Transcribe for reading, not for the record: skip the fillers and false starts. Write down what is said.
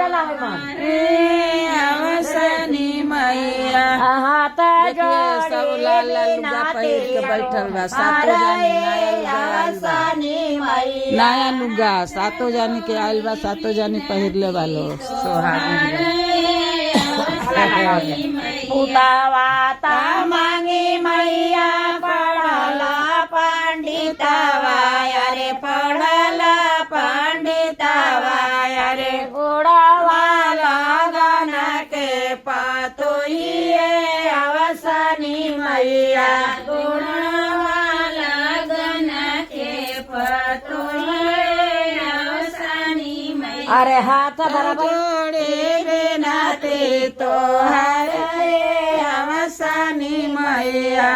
चला है मन अवसनी मैया हाथ सब लाल लाल लुगा पहिर के बैठल बा सातो जानी नया लुगा सातो जानी के आइल बा सातो जानी पहिरले वालो पुतावाता मांगी मैया पढ़ला पंडितवा अरे पढ़ला पंडितवा अरे उड़ावा लगन के पतोहिए अवसनी मैया उड़ावा लगन के पतोहिए अवसनी मैया अरे हाथ बराबर नाते तो हरे अवसनी मैया।